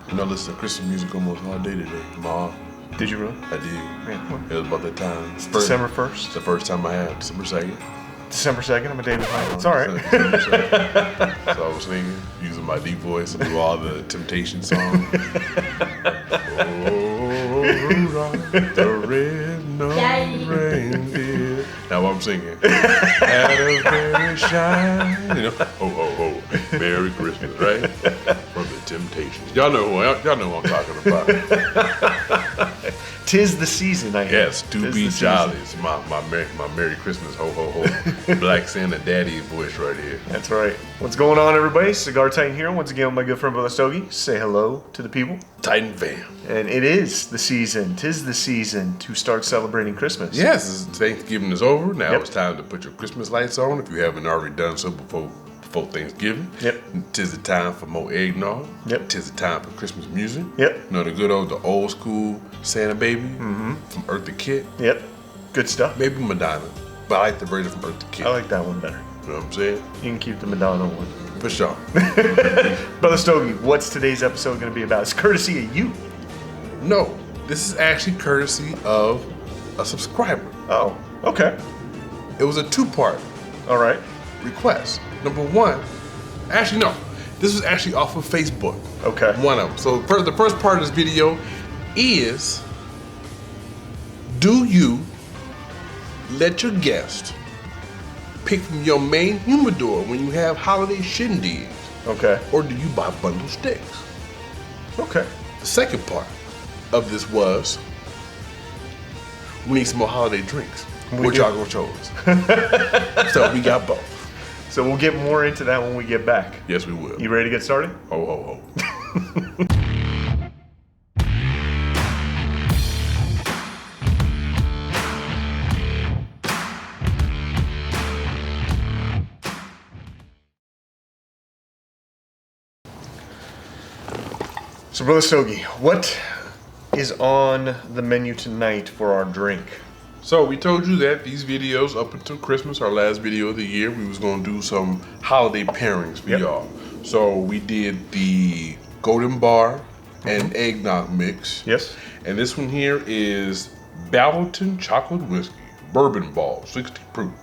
You know, listen to Christmas music almost all day today. Mom. Did you really? I did. Man, it was about that time. December 1st? It's the first time I had. December 2nd. December 2nd, I'm a day behind. It's all right. So I was singing, using my deep voice to do all the Temptation songs. Oh, Rudolph, the red-nosed reindeer. Now what I'm singing. Had a very shine. You know, oh, Merry Christmas, right? From the Temptations. Y'all know who I'm talking about. 'Tis the season, I guess. Yes, to be jolly. It's my Merry Christmas, ho, ho, ho. Black Santa Daddy voice right here. That's right. What's going on, everybody? Cigar Titan here. Once again with my good friend Brother Stogie. Say hello to the people. Titan fam. And it is the season. 'Tis the season to start celebrating Christmas. Yes, Thanksgiving is over. Now it's time to put your Christmas lights on if you haven't already done so before Thanksgiving. Yep. 'Tis the time for more eggnog. Yep. 'Tis the time for Christmas music. Yep. You know, the old school Santa Baby from Eartha Kitt. Yep. Good stuff. Maybe Madonna, but I like the version from Eartha Kitt. I like that one better. You know what I'm saying? You can keep the Madonna one. For sure. Brother Stogie, what's today's episode going to be about? It's courtesy of you. No, this is actually courtesy of a subscriber. Oh, okay. It was a two-part All right. request. Number one, actually no, this was actually off of Facebook. Okay. One of them. So the first part of this video is, do you let your guest pick from your main humidor when you have holiday shindigs? Okay. Or do you buy bundle sticks? Okay. The second part of this was, we need some more holiday drinks. Which y'all gonna chose? So we got both. So we'll get more into that when we get back. Yes, we will. You ready to get started? Ho, ho, ho. So, Brother Stogie, what is on the menu tonight for our drink? So we told you that these videos up until Christmas, our last video of the year, we was gonna do some holiday pairings for y'all. So we did the Golden Bar and Eggnog mix. Yes. And this one here is Battleton Chocolate Whiskey, Bourbon Ball, 60 proof.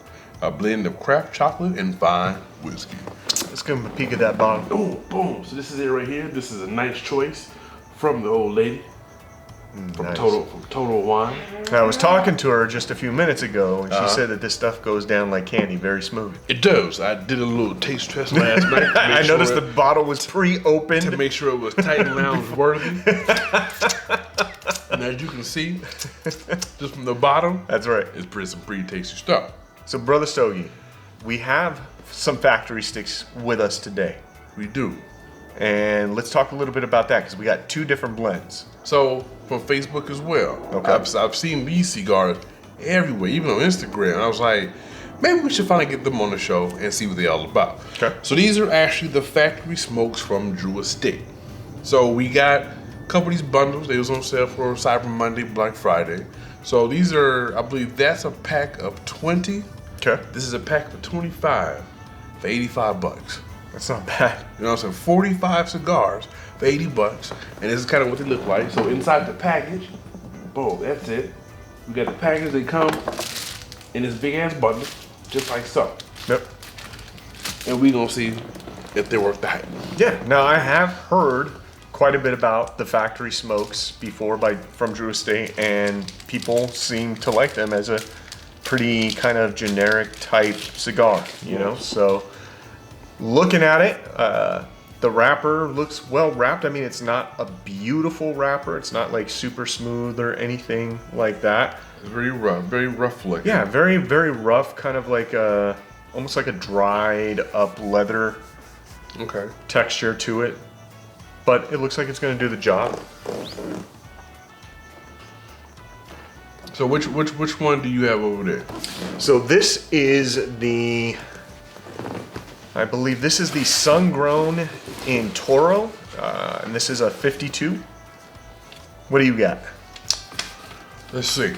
A blend of craft chocolate and fine whiskey. Let's give him a peek at that bottle. Oh, boom. So this is it right here. This is a nice choice from the old lady. From Nice. Total Wine. I was talking to her just a few minutes ago, and she said that this stuff goes down like candy, very smooth. It does. I did a little taste test last night. I noticed the bottle was pre-opened. To make sure it was Titan Lounge worthy. And as you can see, just from the bottom, That's right. it's some pretty tasty stuff. So, Brother Stogie, we have some factory sticks with us today. We do. And let's talk a little bit about that, because we got two different blends. So, from Facebook as well. Okay. I've seen these cigars everywhere, even on Instagram. I was like, maybe we should finally get them on the show and see what they're all about. Okay. So these are actually the factory smokes from Drew Estate. So we got a couple of these bundles. They was on sale for Cyber Monday, Black Friday. So these are, I believe that's a pack of 20. Okay. This is a pack of 25 for 85 bucks. That's not bad. You know what I'm saying? 45 cigars for 80 bucks. And this is kind of what they look like. So inside the package, boom, that's it. We got the package. They come in this big ass bundle, just like so. Yep. And we gonna see if they're worth the hype. Yeah. Now, I have heard quite a bit about the factory smokes before from Drew Estate, and people seem to like them as a pretty kind of generic type cigar, you know? So, looking at it, the wrapper looks well wrapped. I mean, it's not a beautiful wrapper. It's not like super smooth or anything like that. It's very rough looking. Yeah, very, very rough, kind of like almost like a dried up leather texture to it. But it looks like it's going to do the job. So which one do you have over there? So this is I believe this is the Sun Grown in Toro, and this is a 52. What do you got? Let's see.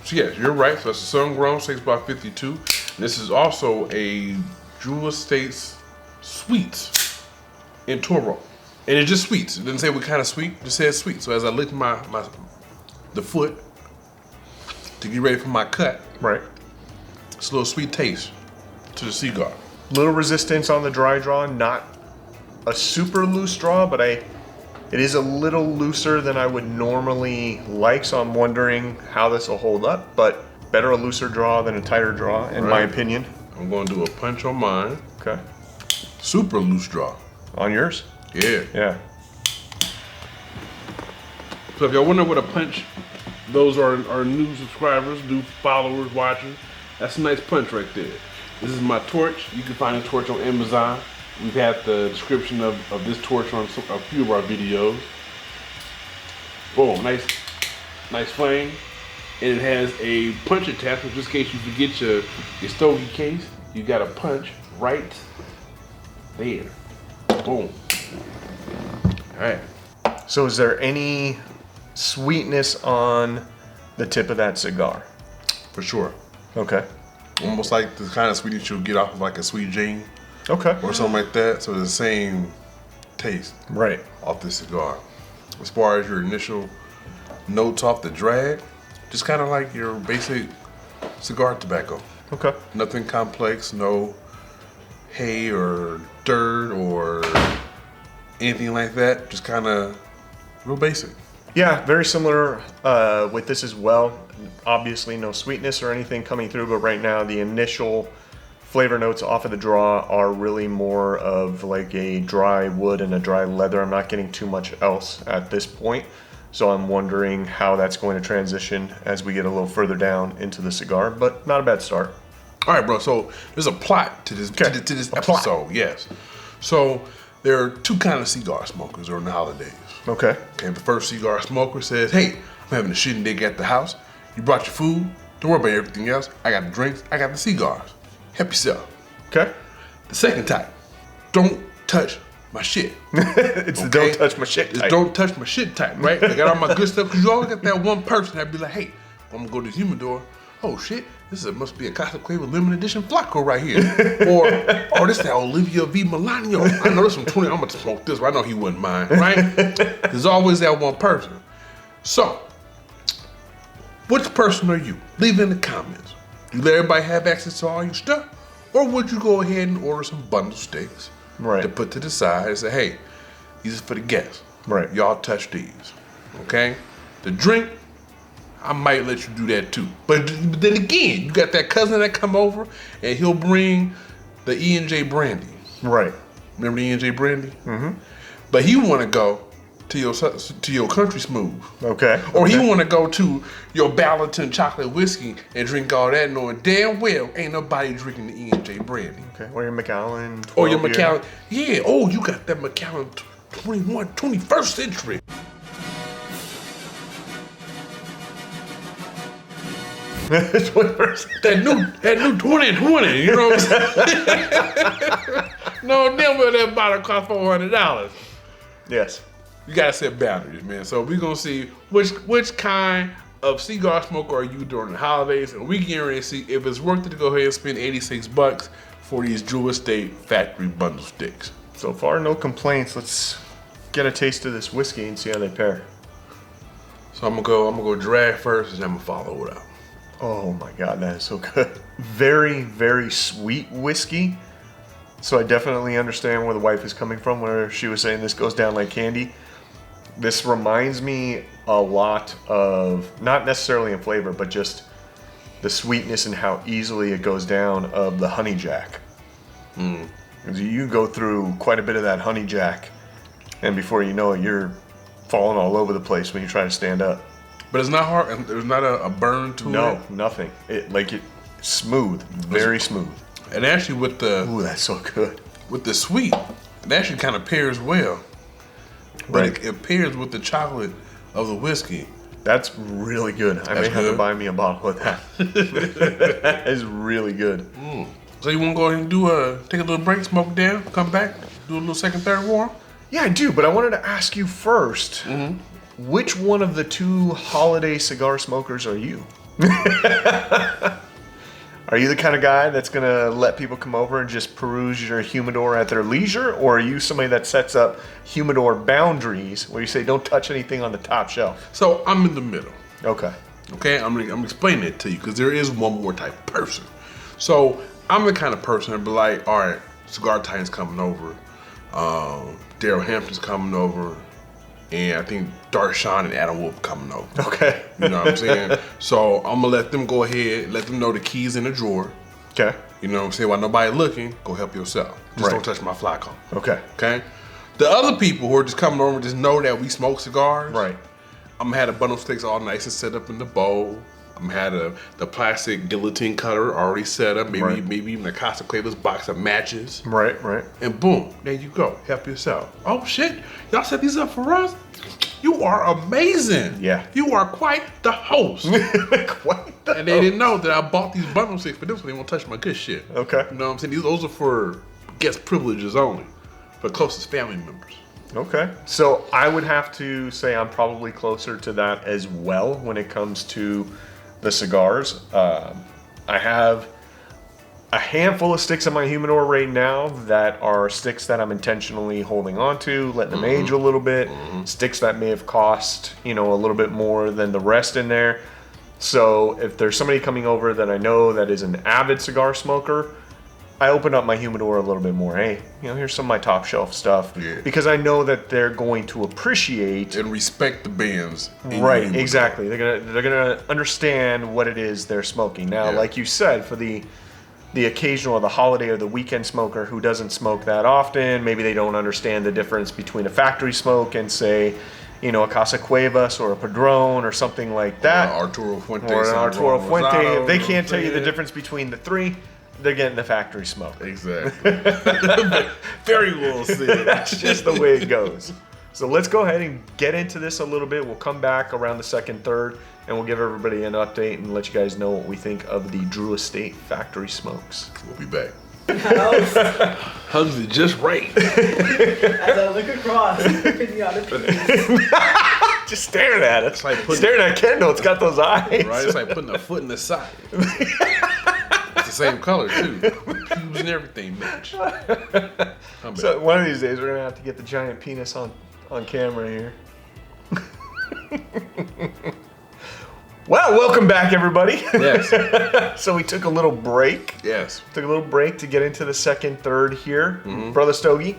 So yes, you're right. So that's a Sun Grown 6x52. This is also a Drew Estate's Sweets in Toro. And it's just sweets. It didn't say what kind of sweet. It just said sweet. So as I licked the foot to get ready for my cut, Right. it's a little sweet taste to the cigar. Little resistance on the dry draw, not a super loose draw, but it is a little looser than I would normally like, so I'm wondering how this will hold up, but better a looser draw than a tighter draw, in my opinion. I'm going to do a punch on mine. Okay. Super loose draw. On yours? Yeah. Yeah. So if y'all wonder what a punch, those are our new subscribers, new followers, watchers. That's a nice punch right there. This is my torch. You can find a torch on Amazon. We've had the description of this torch on a few of our videos. Boom, nice flame. And it has a punch attachment just in case you forget your stogie case. You got a punch right there. Boom. All right. So is there any sweetness on the tip of that cigar? For sure. Okay. Almost like the kind of sweetness you'll get off of like a Sweet Jane. Okay. Or something like that. So the same taste Right. off this cigar. As far as your initial notes off the drag, just kind of like your basic cigar tobacco. Okay. Nothing complex, no hay or dirt or anything like that. Just kind of real basic. Yeah, very similar with this as well. Obviously no sweetness or anything coming through, but right now the initial flavor notes off of the draw are really more of like a dry wood and a dry leather. I'm not getting too much else at this point, so I'm wondering how that's going to transition as we get a little further down into the cigar, but not a bad start. All right, bro. So there's a plot to this Okay. to this A plot. episode. Yes. So there are two kind of cigar smokers during the holidays. Okay. Okay. The first cigar smoker says, "Hey, I'm having a shitting dig at the house. You brought your food. Don't worry about everything else. I got the drinks. I got the cigars. Help yourself." Okay. The second type, don't touch my shit. It's the don't touch my shit It's type. don't touch my shit type, right? I got all my good stuff, because you always got that one person that'd be like, "Hey, I'm gonna go to the humidor. Oh shit, must be a Casa Cueva limited edition Flaco right here." or this that Olivia V. Melano. I know this from 20, I'm gonna smoke this, but I know he wouldn't mind, right? There's always that one person. So, which person are you? Leave it in the comments. You let everybody have access to all your stuff? Or would you go ahead and order some bundle steaks Right. to put to the side and say, "Hey, these are for the guests. Right. Y'all touch these." Okay? The drink, I might let you do that too. But then again, you got that cousin that come over and he'll bring the E&J brandy. Right. Remember the E&J brandy? Mm-hmm. But he want to go to your country smooth. Okay. Or he want to go to your Ballanton chocolate whiskey and drink all that, knowing damn well ain't nobody drinking the E&J brandy. Okay. Or your Macallan. Or your 12 year. Macallan. Yeah. Oh, you got that Macallan 21st century. That new 2020, you know what I'm saying? No, damn well that bottle cost $400. Yes. You gotta set boundaries, man. So we're gonna see which kind of cigar smoker are you during the holidays, and we getting ready to see if it's worth it to go ahead and spend $86 for these Drew Estate factory bundle sticks. So far, no complaints. Let's get a taste of this whiskey and see how they pair. So I'm gonna go drag first, and then I'm gonna follow it out. Oh my God, that is so good. Very, very sweet whiskey. So I definitely understand where the wife is coming from, where she was saying this goes down like candy. This reminds me a lot of, not necessarily in flavor, but just the sweetness and how easily it goes down of the Honey Jack. You go through quite a bit of that Honey Jack, and before you know it, you're falling all over the place when you try to stand up. But it's not hard, and there's not a burn to it. No, nothing. It's smooth, very smooth. And actually with the Ooh, that's so good. sweet, it actually kind of pairs well. But Right. it pairs with the chocolate of the whiskey. That's really good. I may That's have to good? buy me a bottle of that. That is really good. So you want to go ahead and take a little break, smoke it down, come back, do a little second, third warm? Yeah, I do, but I wanted to ask you first, which one of the two holiday cigar smokers are you? Are you the kind of guy that's going to let people come over and just peruse your humidor at their leisure? Or are you somebody that sets up humidor boundaries where you say, don't touch anything on the top shelf? So I'm in the middle. Okay. Okay, I'm explaining it to you because there is one more type of person. So I'm the kind of person that be like, all right, Cigar Titan's coming over, Daryl Hampton's coming over, and I think Darshawn and Adam Wolf coming over. Okay. You know what I'm saying? So I'm gonna let them go ahead, let them know the key's in the drawer. Okay. You know what I'm saying? While nobody looking, go help yourself. Just don't touch my fly cone. Okay. Okay? The other people who are just coming over just know that we smoke cigars. Right. I'm gonna have the bundle sticks all nice and set up in the bowl. I'm gonna have the plastic guillotine cutter already set up. Maybe even a AxcessAbles box of matches. Right. And boom, there you go. Help yourself. Oh shit, y'all set these up for us? You are amazing. Yeah. You are quite the host. And they didn't know that I bought these bundle sticks for them so they won't touch my good shit. Okay. You know what I'm saying? Those are for guest privileges only. For closest family members. Okay. So I would have to say I'm probably closer to that as well when it comes to the cigars. I have a handful of sticks in my humidor right now that are sticks that I'm intentionally holding on to, letting them age a little bit. Sticks that may have cost, a little bit more than the rest in there. So if there's somebody coming over that I know that is an avid cigar smoker, I open up my humidor a little bit more. Hey, here's some of my top shelf stuff. Yeah. Because I know that they're going to appreciate and respect the bands. Right, exactly. They're gonna understand what it is they're smoking. Now, like you said, for the occasional or the holiday or the weekend smoker who doesn't smoke that often, maybe they don't understand the difference between a factory smoke and say, a Casa Cuevas or a Padron or something like that. Or an Arturo Fuente. Or an Arturo Fuente. If they can't tell you the difference between the three, they're getting the factory smoke. Exactly. Very well said. That's just the way it goes. So let's go ahead and get into this a little bit. We'll come back around the second, third, and we'll give everybody an update and let you guys know what we think of the Drew Estate factory smokes. We'll be back. Hugs it just right. As I look across, picking out a piece. Just staring at it. It's like staring at Kendall. It's got those eyes. Right? It's like putting a foot in the side. The same color too. Cubes and everything match. So one of these days we're gonna have to get the giant penis on camera here. Well, welcome back, everybody. Yes. So we took a little break. Yes. Took a little break to get into the second, third here. Brother Stogie,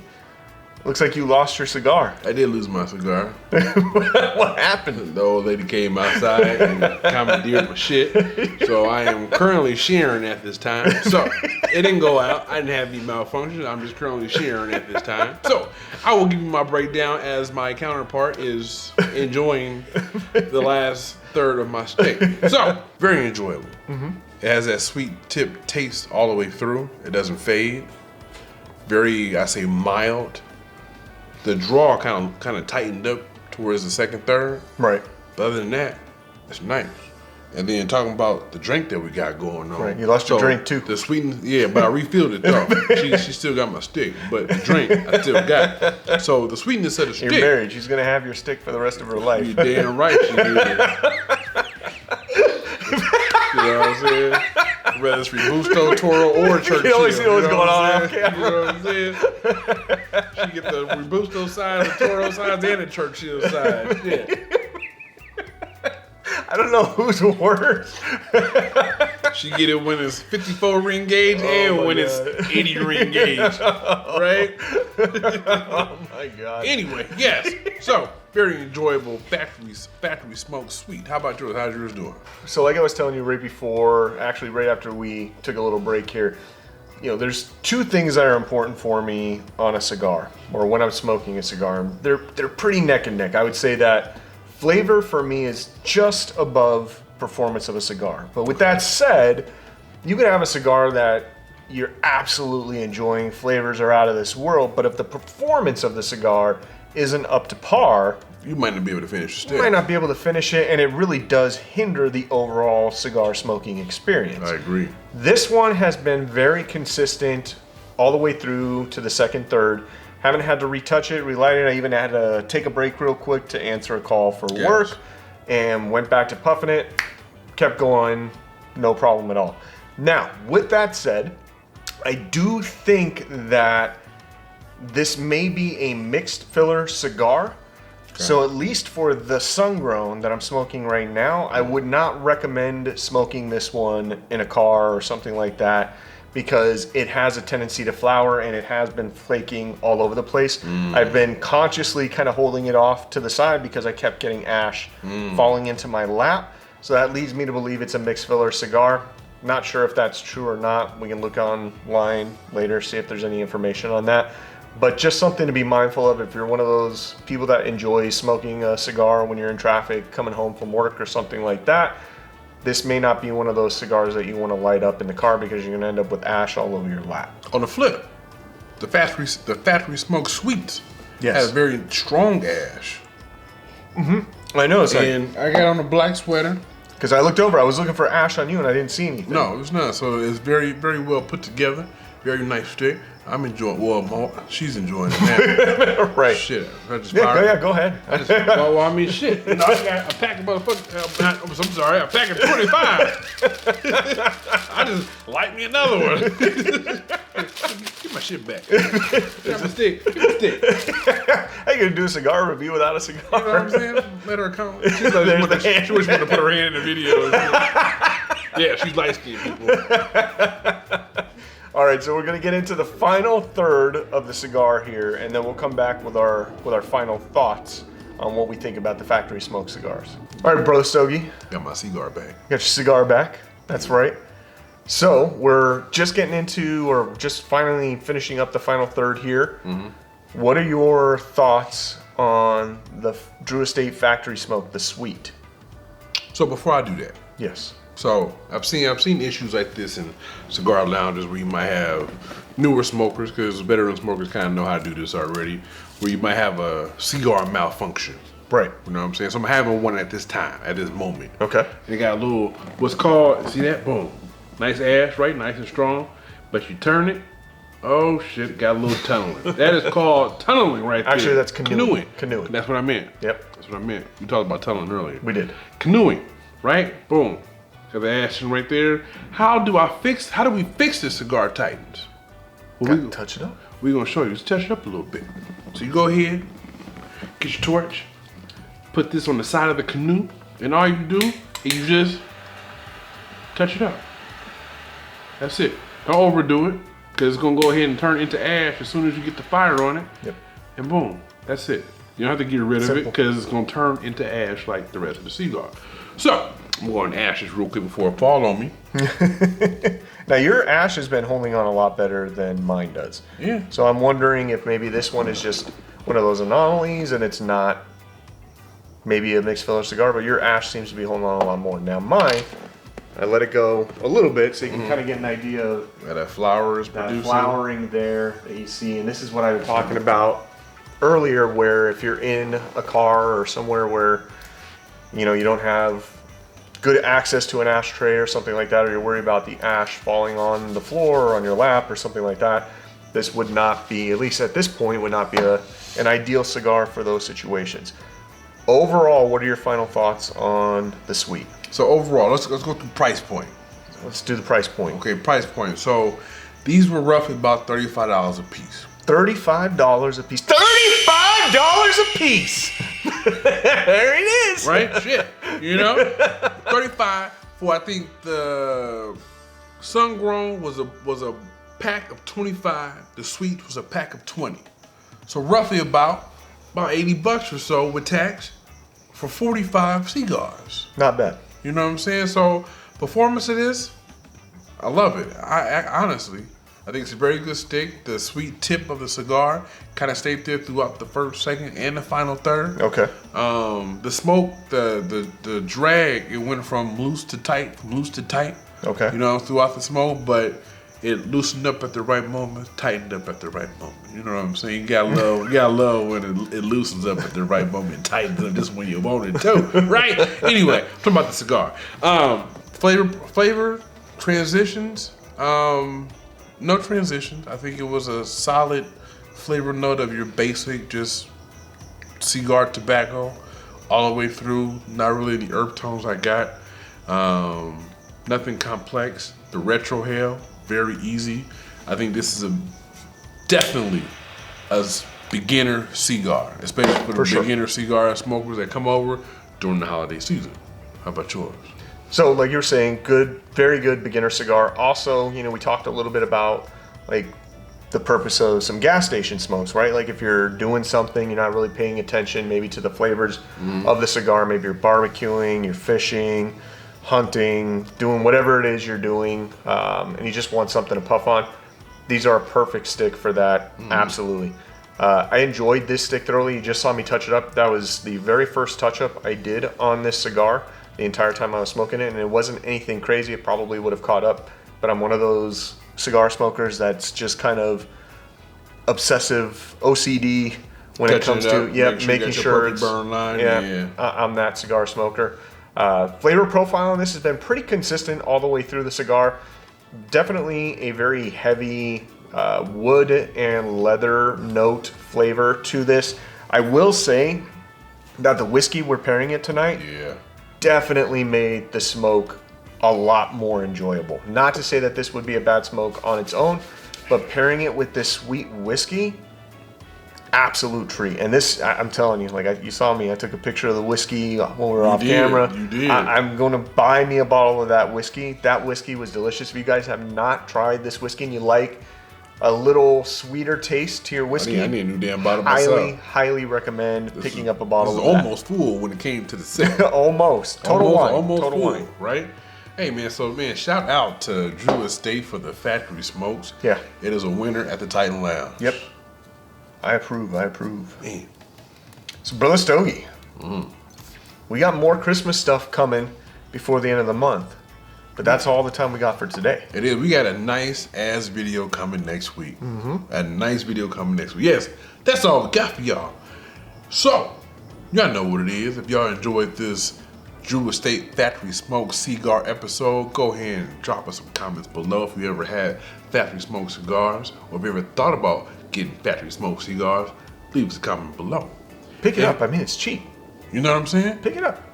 looks like you lost your cigar. I did lose my cigar. What happened? The old lady came outside and commandeered my shit. So I am currently sharing at this time. So it didn't go out. I didn't have any malfunctions. I'm just currently sharing at this time. So I will give you my breakdown as my counterpart is enjoying the last third of my steak. So very enjoyable. It has that sweet tip taste all the way through. It doesn't fade. Very, I say, mild. The draw kind of tightened up towards the second, third. Right. But other than that, it's nice. And then talking about the drink that we got going on. Right. You lost your drink too. The sweetness, yeah, but I refilled it though. she still got my stick, but the drink I still got. So the sweetness of the stick. You're married. She's gonna have your stick for the rest of her life. You're damn right she did. You know what I'm saying? Whether it's Robusto, Toro, or Churchill. You always see what's going on off camera. You know what I'm saying? She get the Robusto side, the Toro side, and the Churchill side. Yeah. I don't know who's worse. She get it when it's 54 ring gauge and when it's 80 ring gauge, right? Oh my God. Anyway, yes. So very enjoyable factory smoked sweet. How about yours? How's yours doing? So like I was telling you right before, actually right after we took a little break here, there's two things that are important for me on a cigar, or when I'm smoking a cigar. They're pretty neck and neck. I would say that flavor for me is just above performance of a cigar. But with that said, you can have a cigar that you're absolutely enjoying, flavors are out of this world, but if the performance of the cigar isn't up to par, you might not be able to finish the stick. You might not be able to finish it, and it really does hinder the overall cigar smoking experience. I agree. This one has been very consistent all the way through to the second, third. Haven't had to retouch it, relight it. I even had to take a break real quick to answer a call for work and went back to puffing it, kept going, no problem at all. Now, with that said, I do think that this may be a mixed filler cigar. So at least for the sun-grown that I'm smoking right now, I would not recommend smoking this one in a car or something like that, because it has a tendency to flower and it has been flaking all over the place. I've been consciously kind of holding it off to the side because I kept getting ash falling into my lap. So that leads me to believe it's a mixed filler cigar. Not sure if that's true or not. We can look online later, see if there's any information on that. But just something to be mindful of if you're one of those people that enjoy smoking a cigar when you're in traffic, coming home from work or something like that. This may not be one of those cigars that you want to light up in the car because you're going to end up with ash all over your lap. On the flip, the factory smoked sweets Yes. had a very strong ash. I know. And I got on a black sweater. Because I looked over, I was looking for ash on you and I didn't see anything. No, it's not. So it's very, very well put together. Very nice stick. I'm enjoying. Well, she's enjoying it now. Right. Shit. I just Go ahead. well, I mean, shit. You know, I got a pack of motherfuckers. I'm sorry, a pack of 25. I just light me another one. Give my shit back. Give my stick. Give my stick. How you gonna do a cigar review without a cigar? You know what I'm saying? Let her come. She wish she wanted to put her hand in the video. Yeah, she's light skinned, people. All right, so we're gonna get into the final third of the cigar here, and then we'll come back with our final thoughts on what we think about the factory smoked cigars. All right, Brother Stogie, Got my cigar back. got your cigar back. That's right. So we're just getting into, or just finally finishing up the final third here. What are your thoughts on the Drew Estate factory smoke, the sweet? So before I do that, Yes. so I've seen issues like this in cigar lounges where you might have newer smokers, because veteran smokers kind of know how to do this already, where you might have a cigar malfunction. Right. You know what I'm saying? So I'm having one at this time, at this moment. Okay. And it got a little, what's called, see that? Boom. Nice ash, right? Nice and strong. But you turn it, oh shit, it got a little tunneling. That is called tunneling right there. Actually, that's canoeing. Canoeing. That's what I meant. Yep. That's what I meant. We talked about tunneling earlier. We did. Canoeing, right? Boom. Got the ash right there. How do we fix this cigar tightens? Well, Gotta touch it up. we're gonna show you. Let's touch it up a little bit. So you go ahead, get your torch, put this on the side of the canoe, and all you do is you just touch it up. That's it. Don't overdo it, because it's gonna go ahead and turn into ash as soon as you get the fire on it. Yep. And boom, that's it. You don't have to get rid of it, because it's gonna turn into ash like the rest of the cigar. So, I'm going to ashes real quick before it fall on me. Now your ash has been holding on a lot better than mine does. Yeah. So I'm wondering if maybe this one is just one of those anomalies and it's not maybe a mixed filler cigar, but your ash seems to be holding on a lot more. Now mine, I let it go a little bit so you can kind of get an idea of That flower is that producing. flowering there that you see. And this is what I was talking about earlier, where if you're in a car or somewhere where you don't have good access to an ashtray or something like that, or you're worried about the ash falling on the floor or on your lap or something like that, this would not be, at least at this point, would not be an ideal cigar for those situations. Overall, what are your final thoughts on the sweet? So overall, let's go through price point. Let's do the price point. Okay, price point. So these were roughly about $35 a piece. $35 a piece. $35 a piece! There it is! Right? Shit. 35 for, I think the sun grown was a pack of 25. The sweet was a pack of 20. So roughly about $80 or so with tax for 45 cigars. Not bad. You know what I'm saying? So performance of this, I love it. I honestly, I think it's a very good stick. The sweet tip of the cigar kind of stayed there throughout the first, second, and the final third. Okay. The smoke, the drag, it went from loose to tight, Okay. throughout the smoke, but it loosened up at the right moment, tightened up at the right moment. You know what I'm saying? You gotta love when it loosens up at the right moment, and tightens up just when you want it to, right? Anyway, talking about the cigar. Flavor transitions. No transitions. I think it was a solid flavor note of your basic just cigar tobacco all the way through. Not really the herb tones I got. Nothing complex. the retro hail, very easy. I think this is definitely a beginner cigar, especially for the beginner cigar smokers that come over during the holiday season. How about yours? So like you were saying, good, very good beginner cigar. Also, you know, we talked a little bit about like the purpose of some gas station smokes, right? Like if you're doing something, you're not really paying attention maybe to the flavors of the cigar. Maybe you're barbecuing, you're fishing, hunting, doing whatever it is you're doing, and you just want something to puff on. These are a perfect stick for that, absolutely. I enjoyed this stick thoroughly. You just saw me touch it up. That was the very first touch up I did on this cigar the entire time I was smoking it, and it wasn't anything crazy. It probably would have caught up, but I'm one of those cigar smokers that's just kind of obsessive OCD when it comes to making sure it's burn line. I'm that cigar smoker. Flavor profile on this has been pretty consistent all the way through the cigar. Definitely a very heavy wood and leather note flavor to this. I will say that the whiskey we're pairing it tonight definitely made the smoke a lot more enjoyable. Not to say that this would be a bad smoke on its own, but pairing it with this sweet whiskey, absolute treat. And this, I'm telling you, like you saw me, I took a picture of the whiskey when we were off camera. You did. I'm going to buy me a bottle of that whiskey. That whiskey was delicious. If you guys have not tried this whiskey and you like a little sweeter taste to your whiskey, I need a new damn bottle myself. Highly recommend picking up a bottle of that. Almost full when it came to the set. Almost. Total full, wine. Right? Hey man, so man, shout out to Drew Estate for the factory smokes. Yeah. It is a winner at the Titan Lounge. Yep. I approve. Man. So Brother Stogie, we got more Christmas stuff coming before the end of the month. But that's all the time we got for today. It is. We got a nice ass video coming next week. A nice video coming next week. Yes, that's all we got for y'all. So, y'all know what it is. If y'all enjoyed this Drew Estate Factory Smoke Cigar episode, go ahead and drop us some comments below if you ever had factory smoke cigars, or if you ever thought about getting factory smoke cigars. Leave us a comment below. Pick it up. I mean, it's cheap. You know what I'm saying? Pick it up.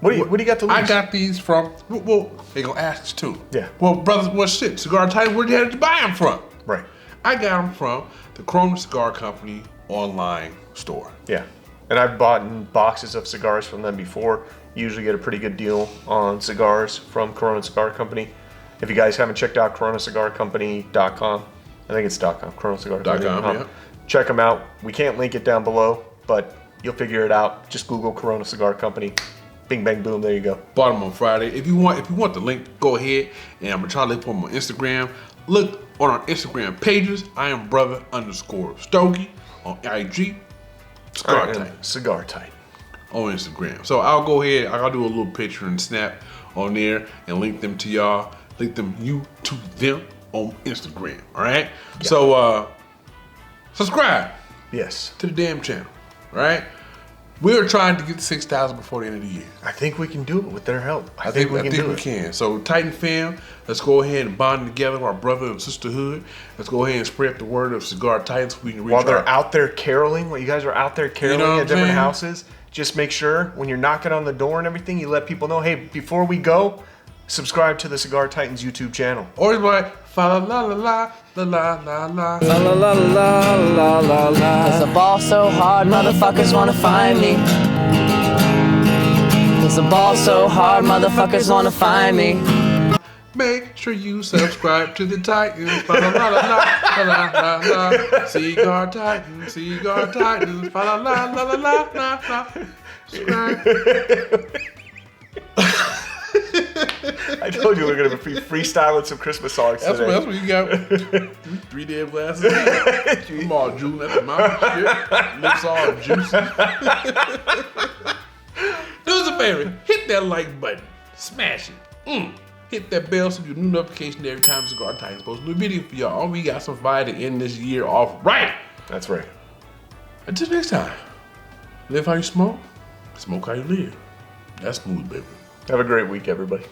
What do you got to lose? I got these from, well, they gonna ask us too. Yeah. Well, brothers, what shit? Cigar Titan, where did you buy them from? Right. I got them from the Corona Cigar Company online store. Yeah. And I've bought boxes of cigars from them before. You usually get a pretty good deal on cigars from Corona Cigar Company. If you guys haven't checked out coronacigarcompany.com, I think it's .com, coronacigarcompany.com. Yeah. Check them out. We can't link it down below, but you'll figure it out. Just Google Corona Cigar Company. Bing, bang, boom, there you go. Bought them on Friday. If you want the link, go ahead, and I'm gonna try to look for them on Instagram. Look on our Instagram pages. I am brother_Stogie on IG. Cigar Titan on Instagram. So I'll go ahead, I'll do a little picture and snap on there and link them to y'all. Link them to them on Instagram. All right. Yeah. So subscribe. Yes. To the damn channel. All right. We're trying to get to 6,000 before the end of the year. I think we can do it with their help. I think we can. So Titan fam, let's go ahead and bond together, our brother and sisterhood. Let's go ahead and spread the word of Cigar Titans. We can reach while they're out there caroling, while you guys are out there caroling at different houses, just make sure when you're knocking on the door and everything, you let people know, hey, before we go, subscribe to the Cigar Titans YouTube channel. Or it's like, fa la la la la la la la la la la la la la la. Cause the ball so hard, motherfuckers wanna find me. Cause the ball so hard, motherfuckers wanna find me. Make sure you subscribe to the Titans. Fa la la la la la la la. Cigar Titans, Cigar Titans. Fa la la la la la la la. Subscribe. I told you we were going to be freestyling some Christmas songs today. That's what you got. 3 damn glasses. I'm all drooling at the mouth and shit. Lips all juicy. Do us a favor. Hit that like button. Smash it. Hit that bell so you get a new notification every time Cigar Titans posts a new video for y'all. We got some fire to end this year off right. That's right. Until next time. Live how you smoke. Smoke how you live. That's smooth, baby. Have a great week, everybody.